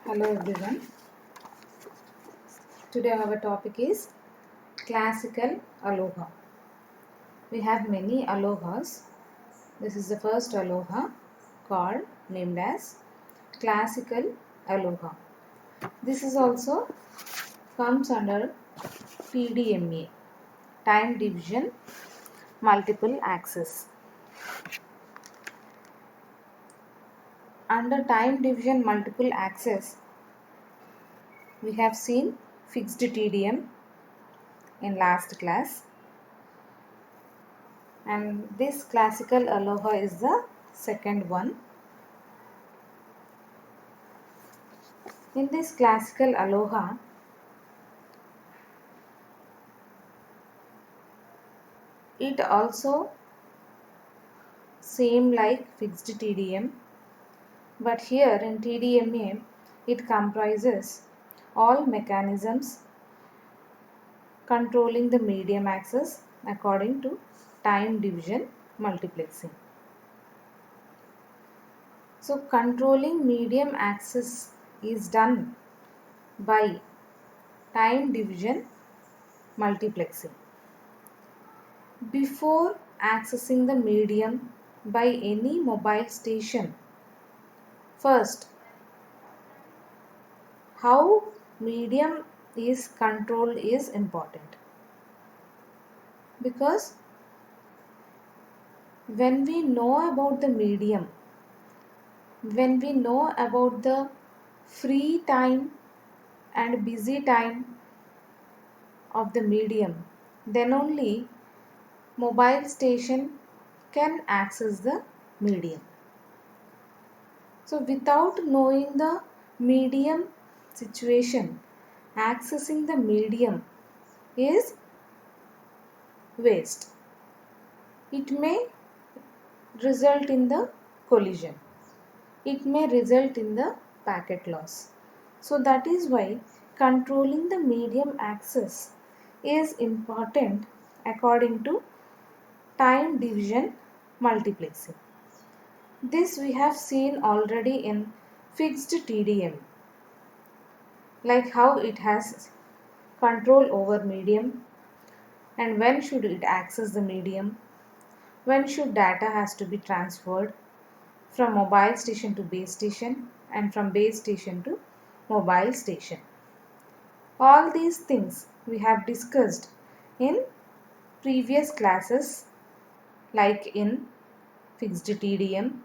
Hello everyone. Today our topic is classical aloha. We have many alohas. This is the first aloha called named as classical aloha. This is also comes under TDMA, time division multiple access. Under time division multiple access, we have seen fixed TDM in last class. And this classical aloha is the second one. In this classical aloha, it also same like fixed TDM, but here in TDMA it comprises all mechanisms controlling the medium access according to time division multiplexing. So controlling medium access is done by time division multiplexing. Before accessing the medium by any mobile station, first, how medium is controlled is important, because when we know about the medium, when we know about the free time and busy time of the medium, then only mobile station can access the medium. So without knowing the medium situation, accessing the medium is waste. It may result in the collision. It may result in the packet loss. So that is why controlling the medium access is important according to time division multiplexing. This we have seen already in fixed TDM, like how it has control over medium and when should it access the medium, when should data has to be transferred from mobile station to base station and from base station to mobile station. All these things we have discussed in previous classes, like in fixed TDM,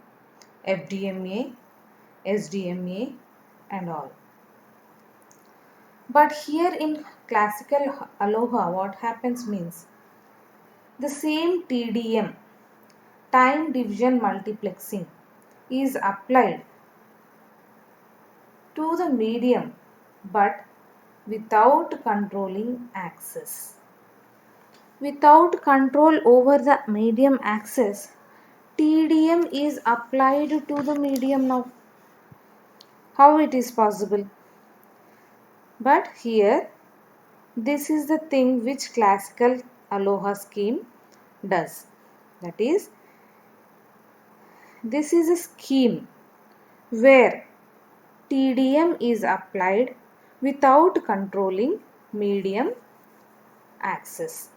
FDMA, SDMA and all. But here in classical aloha, what happens means the same TDM, time division multiplexing, is applied to the medium but without controlling access. Without control over the medium access, TDM is applied to the medium now. How it is possible? But here, this is the thing which classical aloha scheme does. That is, this is a scheme where TDM is applied without controlling medium access.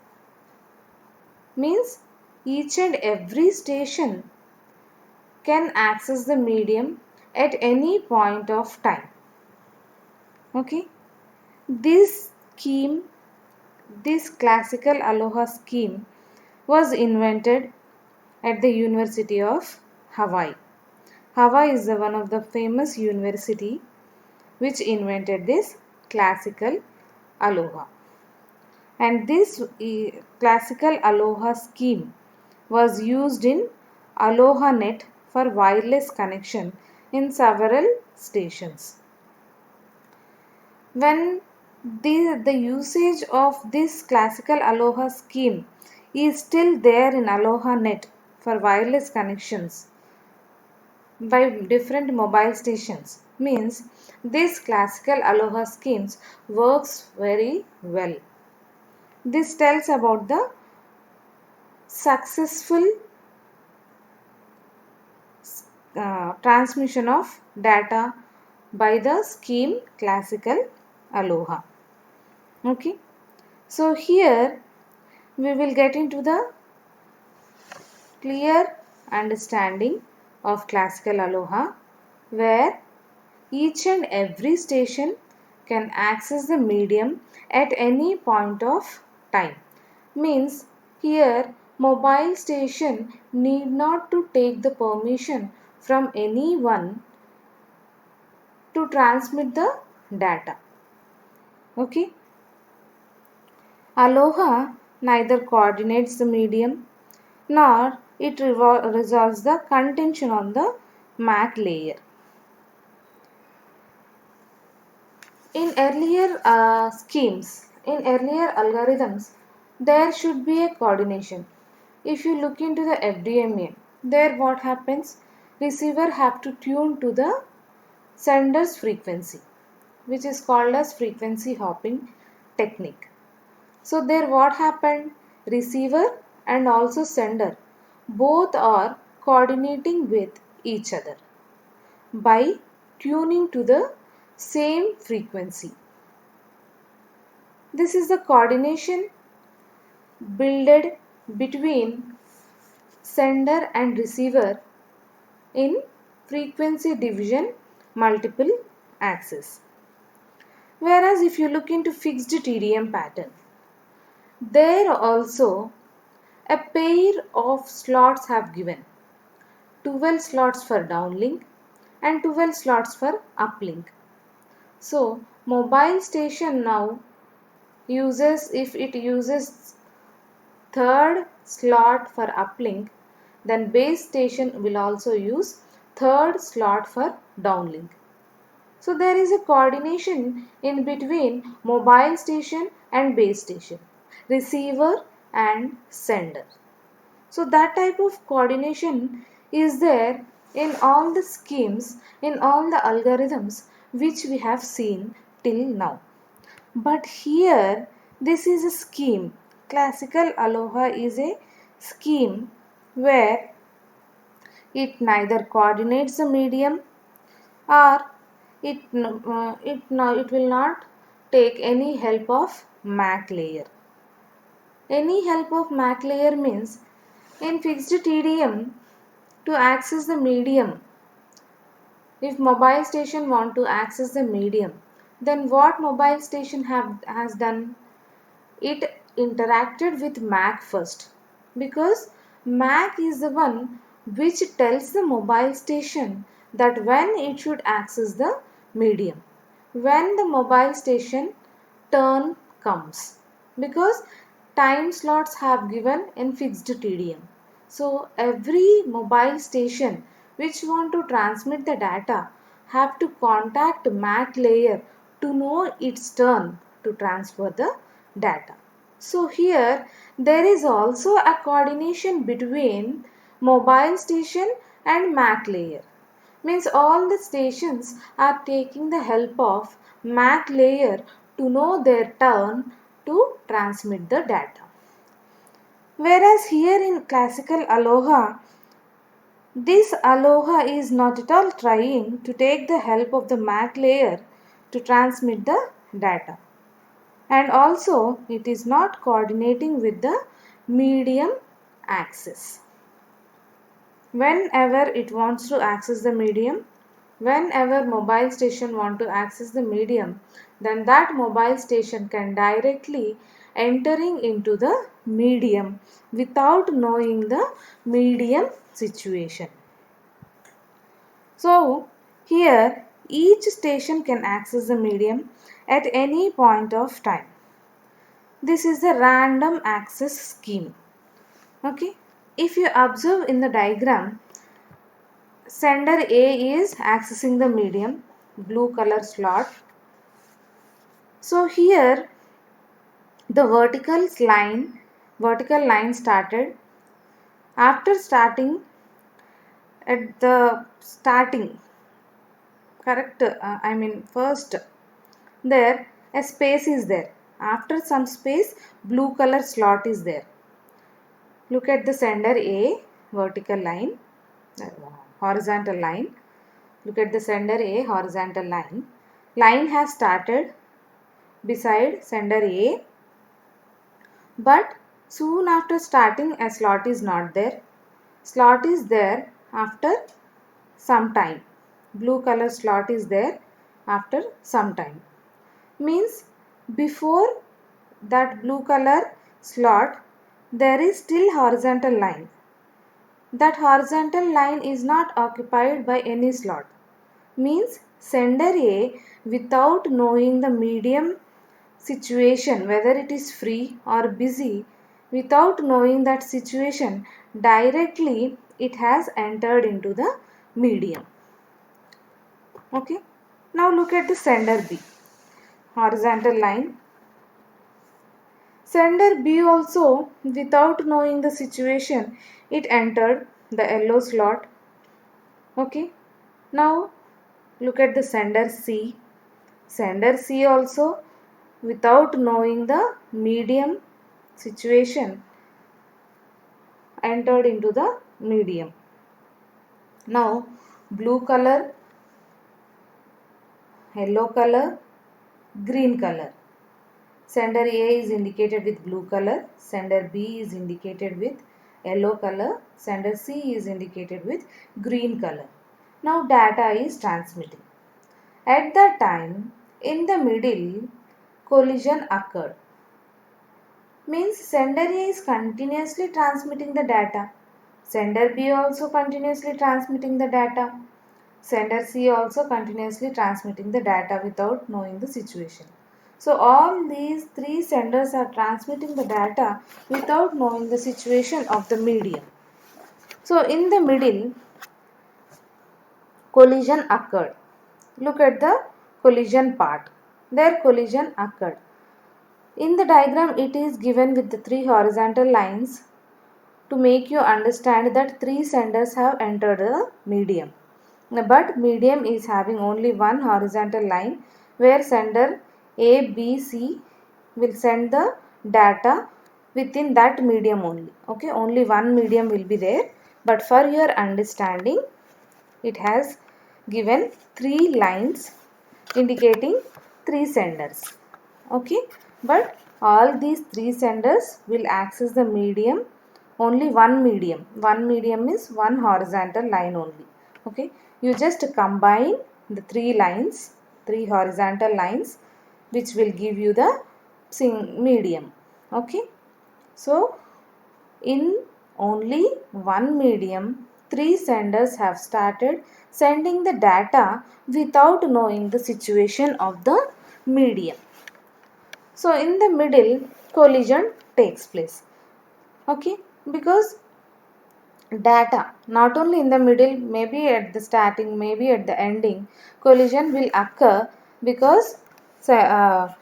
Means each and every station can access the medium at any point of time. Okay, this scheme, this classical aloha scheme was invented at the University of Hawaii. Hawaii is one of the famous university which invented this classical aloha. And this classical aloha scheme was used in AlohaNet for wireless connection in several stations. When the usage of this classical aloha scheme is still there in AlohaNet for wireless connections by different mobile stations, means this classical aloha schemes works very well. This tells about the successful transmission of data by the scheme classical Aloha. Okay. So here we will get into the clear understanding of classical Aloha, where each and every station can access the medium at any point of time. Means here mobile station need not to take the permission from anyone to transmit the data. Okay. Aloha neither coordinates the medium nor it resolves the contention on the MAC layer. In earlier in earlier algorithms, there should be a coordination. If you look into the FDMA, there what happens? Receiver have to tune to the sender's frequency, which is called as frequency hopping technique. So there what happened? Receiver and also sender both are coordinating with each other by tuning to the same frequency. This is the coordination builded between sender and receiver in frequency division multiple axis. Whereas if you look into fixed TDM pattern, there also a pair of slots have given 12 slots for downlink and 12 slots for uplink. So mobile station now if it uses third slot for uplink, then base station will also use third slot for downlink. So there is a coordination in between mobile station and base station, receiver and sender. So that type of coordination is there in all the schemes, in all the algorithms which we have seen till now. But here this is a scheme. Classical Aloha is a scheme where it neither coordinates the medium or it will not take any help of MAC layer. Any help of MAC layer means in fixed TDM to access the medium. If mobile station want to access the medium, then what mobile station has done? It interacted with MAC first, because MAC is the one which tells the mobile station that when it should access the medium, when the mobile station turn comes, because time slots have given in fixed TDM. So every mobile station which want to transmit the data have to contact MAC layer to know its turn to transfer the data. So here there is also a coordination between mobile station and MAC layer. Means all the stations are taking the help of MAC layer to know their turn to transmit the data. Whereas here in classical Aloha, this Aloha is not at all trying to take the help of the MAC layer to transmit the data. And also it is not coordinating with the medium axis. Whenever it wants to access the medium, whenever mobile station want to access the medium, then that mobile station can directly entering into the medium without knowing the medium situation. So here each station can access the medium at any point of time. This is the random access scheme. Okay. If you observe in the diagram, sender A is accessing the medium, blue color slot. So here the vertical line started. After starting, at the starting, correct, first, there a space is there. After some space, blue color slot is there. Look at the sender A, vertical line, horizontal line. Look at the sender A horizontal line. Line has started beside sender A, but soon after starting a slot is not there. Slot is there after some time. Blue color slot is there after some time. Means before that blue color slot there is still horizontal line. That horizontal line is not occupied by any slot. Means sender A, without knowing the medium situation, whether it is free or busy, without knowing that situation, directly it has entered into the medium. Okay. Now look at the sender B. Horizontal line. Sender B also, without knowing the situation, it entered the yellow slot. Okay. Now look at the sender C. Sender C also, without knowing the medium situation, entered into the medium. Now blue color, yellow color, green color. Sender A is indicated with blue color, sender B is indicated with yellow color, sender C is indicated with green color. Now data is transmitting. At that time, in the middle, collision occurred. Means sender A is continuously transmitting the data. Sender B also continuously transmitting the data. Sender C also continuously transmitting the data without knowing the situation. So all these three senders are transmitting the data without knowing the situation of the medium. So in the middle, collision occurred. Look at the collision part. There collision occurred. In the diagram it is given with the three horizontal lines to make you understand that three senders have entered the medium. But medium is having only one horizontal line where sender A, B, C will send the data within that medium only. Okay, only one medium will be there. But for your understanding, it has given three lines indicating three senders. Okay, but all these three senders will access the medium, only one medium. One medium is one horizontal line only. Okay, you just combine the three lines, three horizontal lines, which will give you the medium. Okay, so in only one medium, three senders have started sending the data without knowing the situation of the medium. So in the middle, collision takes place. Okay, because data, not only in the middle, maybe at the starting, maybe at the ending, collision will occur because the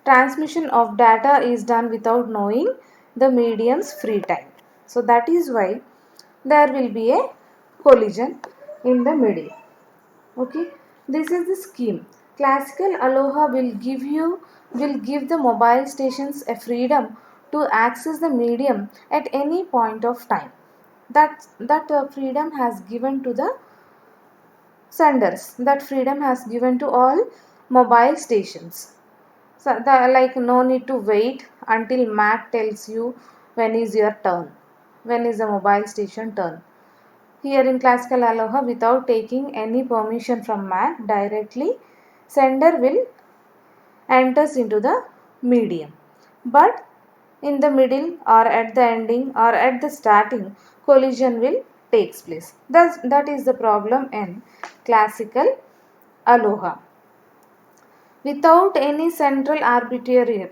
transmission of data is done without knowing the medium's free time. So that is why there will be a collision in the middle. Okay, this is the scheme. Classical Aloha will give the mobile stations a freedom to access the medium at any point of time. That freedom has given to the senders. That freedom has given to all mobile stations. So like no need to wait until MAC tells you when is your turn, when is the mobile station turn. Here in Classical Aloha, without taking any permission from MAC, directly sender will enters into the medium. But in the middle or at the ending or at the starting, collision will takes place. Thus, that is the problem in Classical Aloha. Without any central arbitrator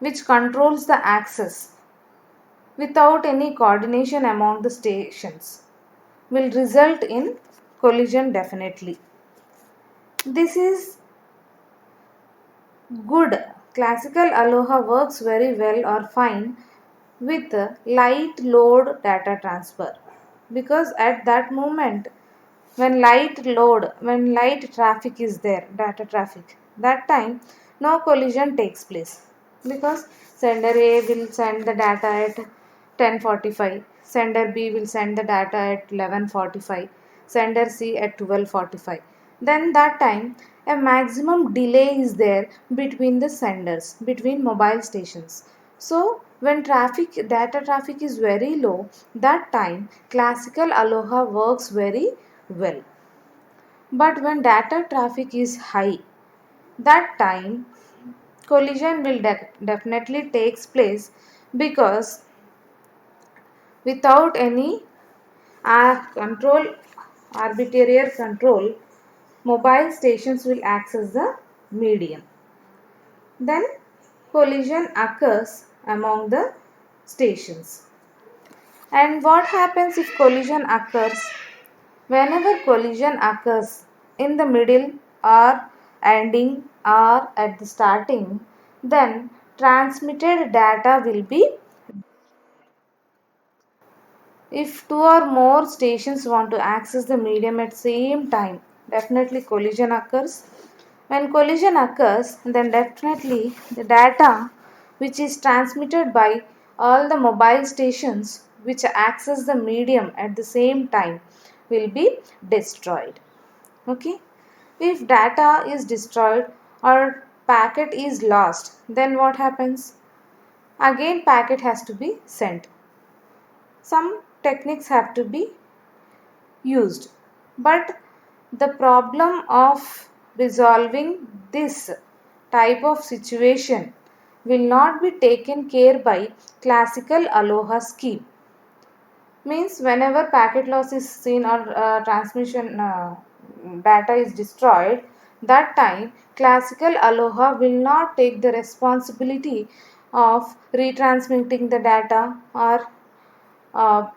which controls the access, without any coordination among the stations, will result in collision definitely. This is good. Classical Aloha works very well or fine with light load data transfer, because at that moment when light traffic is there, data traffic, that time no collision takes place, because sender A will send the data at 10:45, sender B will send the data at 11:45, sender C at 12:45. Then that time a maximum delay is there between the senders, between mobile stations. So when data traffic is very low, that time classical Aloha works very well. But when data traffic is high, that time collision will definitely takes place, because without any control, arbitrary control, mobile stations will access the medium. Then collision occurs among the stations. And what happens if collision occurs? Whenever collision occurs in the middle or ending or at the starting, then transmitted data will be. If two or more stations want to access the medium at same time, definitely collision occurs. When collision occurs, then definitely the data which is transmitted by all the mobile stations which access the medium at the same time will be destroyed. Okay? If data is destroyed or packet is lost, then what happens? Again packet has to be sent. Some techniques have to be used, but the problem of resolving this type of situation will not be taken care by classical Aloha scheme. Means whenever packet loss is seen or transmission data is destroyed, that time classical Aloha will not take the responsibility of retransmitting the data or uh,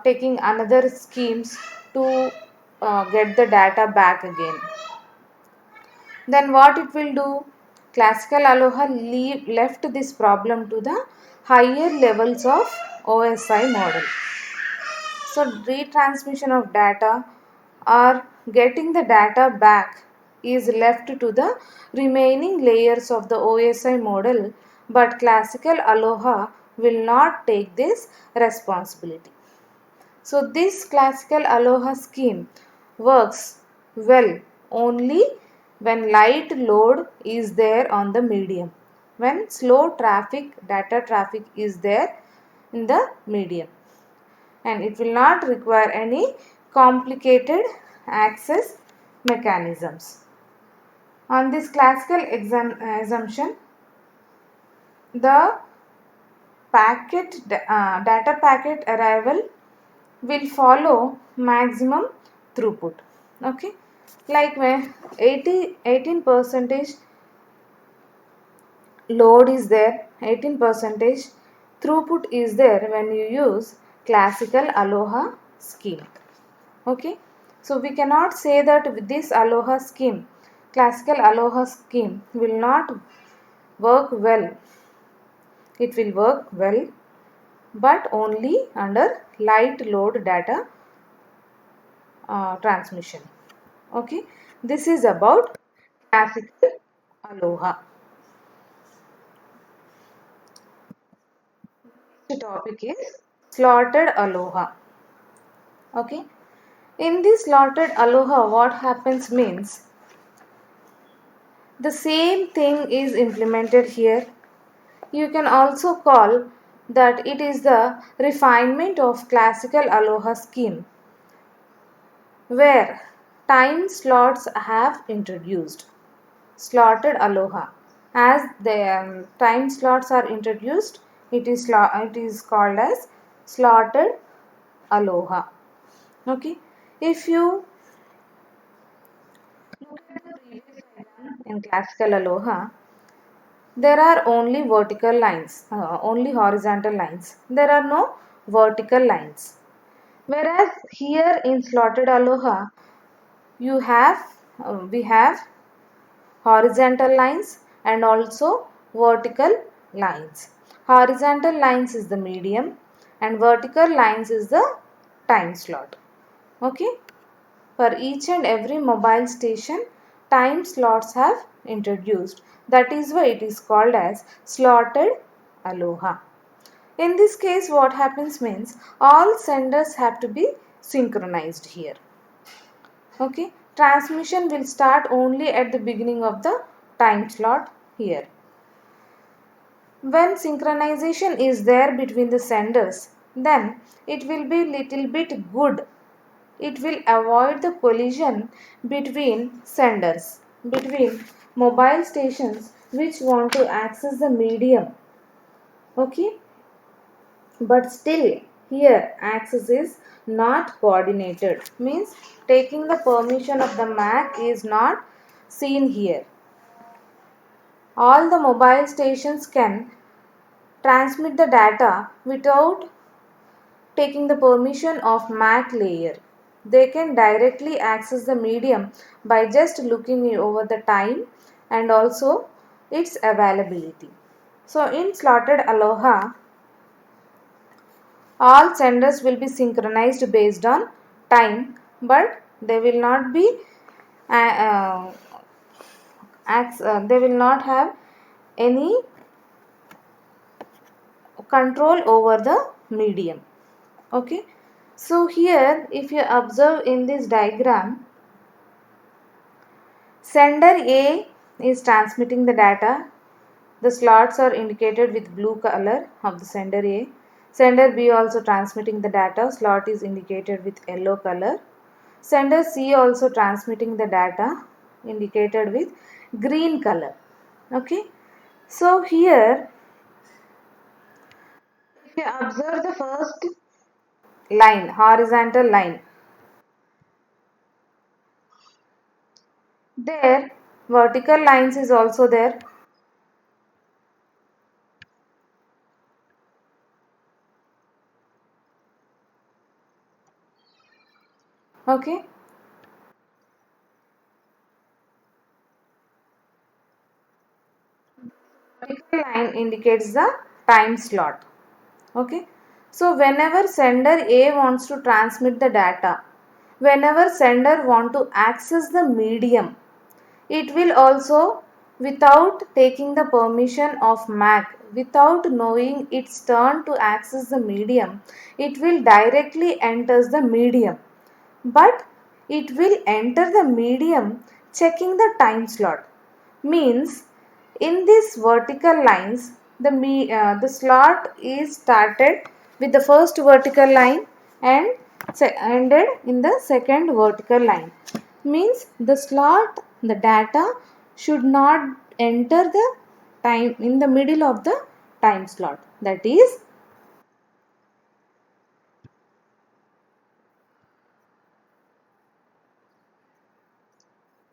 taking another schemes to get the data back again. Then what it will do? Classical Aloha left this problem to the higher levels of OSI model. So retransmission of data or getting the data back is left to the remaining layers of the OSI model, but classical Aloha will not take this responsibility. So this classical Aloha scheme works well only when light load is there on the medium, when slow data traffic is there in the medium, and it will not require any complicated access mechanisms. On this classical assumption, the data packet arrival will follow maximum throughput. Okay, like when 18 percentage load is there, 18 percentage throughput is there when you use classical Aloha scheme. Okay, so we cannot say that with this Aloha scheme, classical Aloha scheme will not work well. It will work well, but only under light load data transmission. Okay, this is about classical Aloha. The topic is slotted Aloha. Okay, in this slotted Aloha, what happens means the same thing is implemented here. You can also call that it is the refinement of classical Aloha scheme, where time slots have introduced. Slotted Aloha. As the time slots are introduced, it is called as slotted Aloha. Okay. If you look at the previous diagram in classical Aloha, there are only vertical lines, only horizontal lines. There are no vertical lines. Whereas here in slotted Aloha, you have we have horizontal lines and also vertical lines. Horizontal lines is the medium and vertical lines is the time slot. Okay. For each and every mobile station, time slots have introduced. That is why it is called as slotted Aloha. In this case, what happens means all senders have to be synchronized here. Okay, transmission will start only at the beginning of the time slot here. When synchronization is there between the senders, then it will be little bit good. It will avoid the collision between senders, between mobile stations which want to access the medium. Okay, but still here access is not coordinated, means taking the permission of the MAC is not seen here. All the mobile stations can transmit the data without taking the permission of MAC layer. They can directly access the medium by just looking over the time and also its availability. So in slotted Aloha, all senders will be synchronized based on time, but they will not be they will not have any control over the medium. Okay, so here if you observe in this diagram, sender A is transmitting the data. The slots are indicated with blue color of the sender A. Sender B also transmitting the data. Slot is indicated with yellow color. Sender C also transmitting the data, indicated with green color. Okay. So here, if you observe the first line, horizontal line, there vertical lines is also there. Okay. Vertical line indicates the time slot. Okay. So whenever sender A wants to transmit the data, whenever sender want to access the medium, it will also, without taking the permission of MAC, without knowing its turn to access the medium, it will directly enters the medium. But it will enter the medium checking the time slot. Means in these vertical lines, the slot is started with the first vertical line and ended in the second vertical line. Means the slot, the data should not enter the time in the middle of the time slot. That is,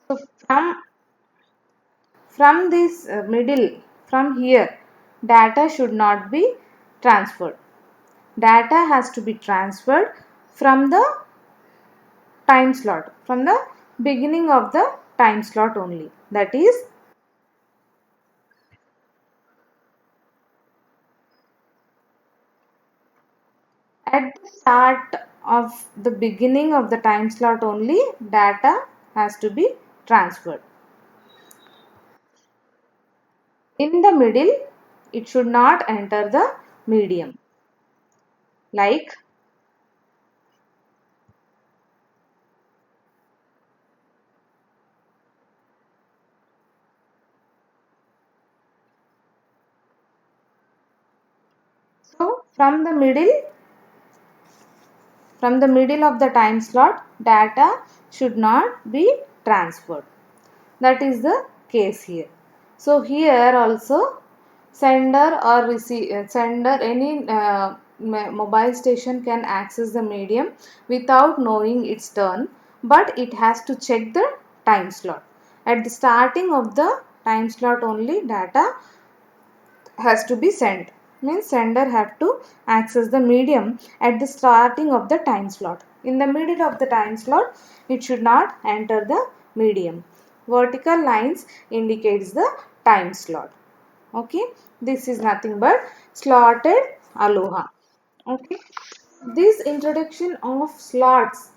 so from this middle, from here, data should not be transferred. Data has to be transferred from the time slot, from the beginning of the time slot only. That is, at the start of the beginning of the time slot only, data has to be transferred. In the middle, it should not enter the medium. Like, so from the middle of the time slot, data should not be transferred. That is the case here. So here also, sender or sender, any mobile station can access the medium without knowing its turn, but it has to check the time slot. At the starting of the time slot only, data has to be sent. Means sender have to access the medium at the starting of the time slot. In the middle of the time slot, it should not enter the medium. Vertical lines indicates the time slot. Okay, this is nothing but slotted Aloha. Okay, this introduction of slots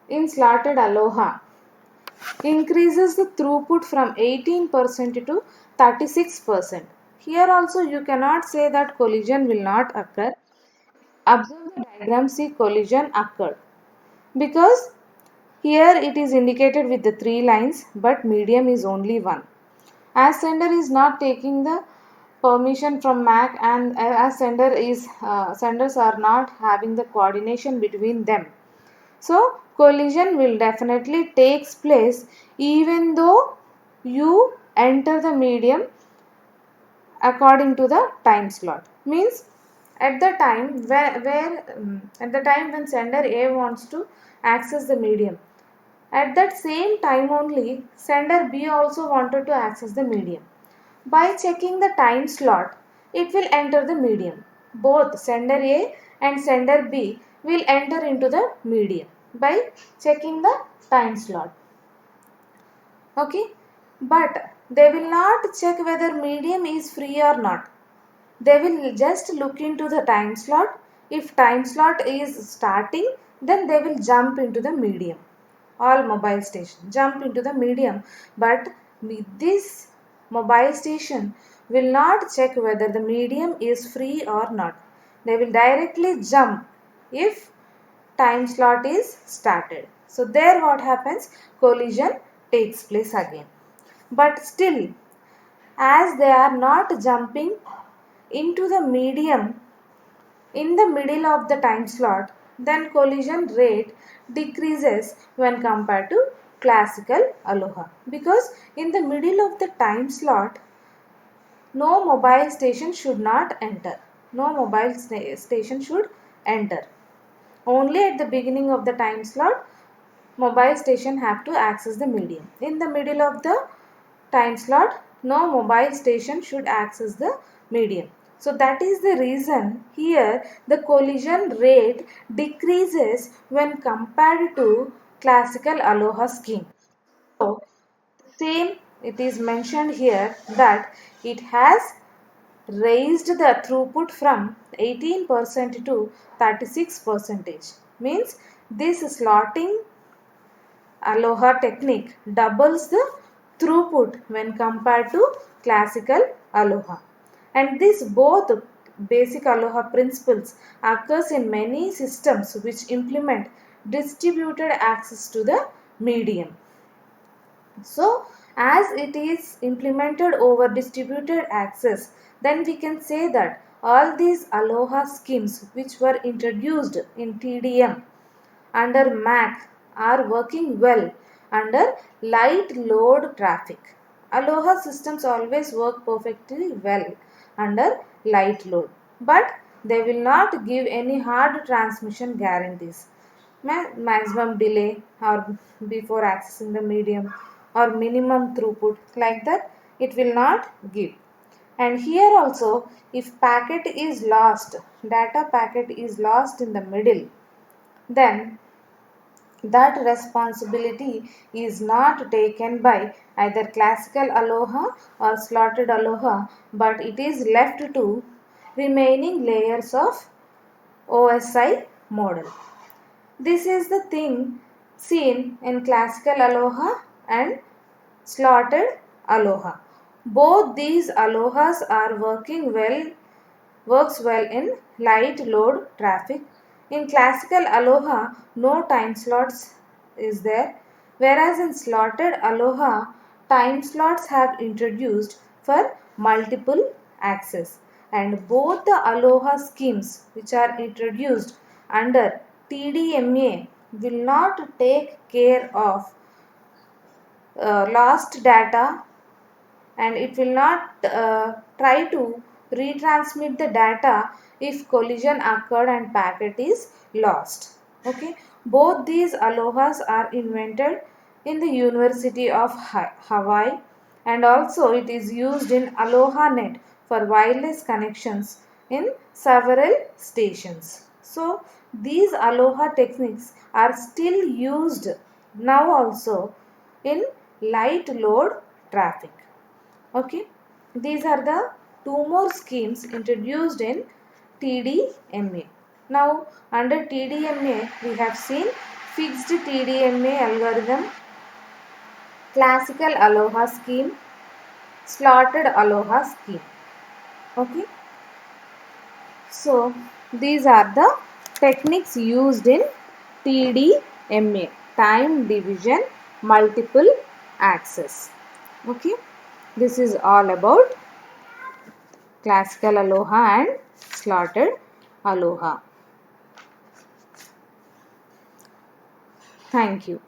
in slotted Aloha increases the throughput from 18% to 36%. Here also you cannot say that collision will not occur. Observe the diagram, see collision occurred. because here it is indicated with the 3 lines, but medium is only one. As sender is not taking the permission from MAC, and as senders are not having the coordination between them, so collision will definitely takes place even though you enter the medium according to the time slot. Means at the time at the time when sender A wants to access the medium, at that same time only sender B also wanted to access the medium. By checking the time slot, it will enter the medium. Both sender A and sender B will enter into the medium by checking the time slot. Okay, but they will not check whether medium is free or not. They will just look into the time slot. If time slot is starting, then they will jump into the medium. All mobile station jump into the medium, but with this mobile station will not check whether the medium is free or not. They will directly jump if time slot is started. So there what happens? Collision takes place again. But still, as they are not jumping into the medium in the middle of the time slot, then collision rate decreases when compared to classical aloha, because in the middle of the time slot no mobile station should not enter. No mobile station should enter. Only at the beginning of the time slot mobile station have to access the medium. In the middle of the time slot, no mobile station should access the medium. So that is the reason here the collision rate decreases when compared to classical aloha scheme. So same, it is mentioned here that it has raised the throughput from 18% to 36%. Means this slotting aloha technique doubles the throughput when compared to classical aloha. And this both basic aloha principles occurs in many systems which implement distributed access to the medium. So as it is implemented over distributed access, then we can say that all these aloha schemes which were introduced in TDM under MAC are working well under light load traffic. Aloha systems always work perfectly well under light load, but they will not give any hard transmission guarantees. Maximum delay or before accessing the medium or minimum throughput, like that it will not give. And here also, if packet is lost, data packet is lost in the middle, then that responsibility is not taken by either classical aloha or slotted aloha, but it is left to remaining layers of OSI model. This is the thing seen in classical aloha and slotted aloha. Both these alohas are works well in light load traffic. In classical aloha, no time slots is there, whereas in slotted aloha, time slots have introduced for multiple access. And both the aloha schemes which are introduced under TDMA will not take care of lost data, and it will not try to retransmit the data if collision occurred and packet is lost. Okay, both these alohas are invented in the University of Hawaii, and also it is used in Aloha Net for wireless connections in several stations. So these aloha techniques are still used now also in light load traffic. Okay, these are the two more schemes introduced in TDMA. Now under TDMA we have seen fixed TDMA algorithm, classical aloha scheme, slotted aloha scheme. Okay, so these are the techniques used in TDMA. MA, time division multiple access. Okay, this is all about classical aloha and slotted aloha. Thank you.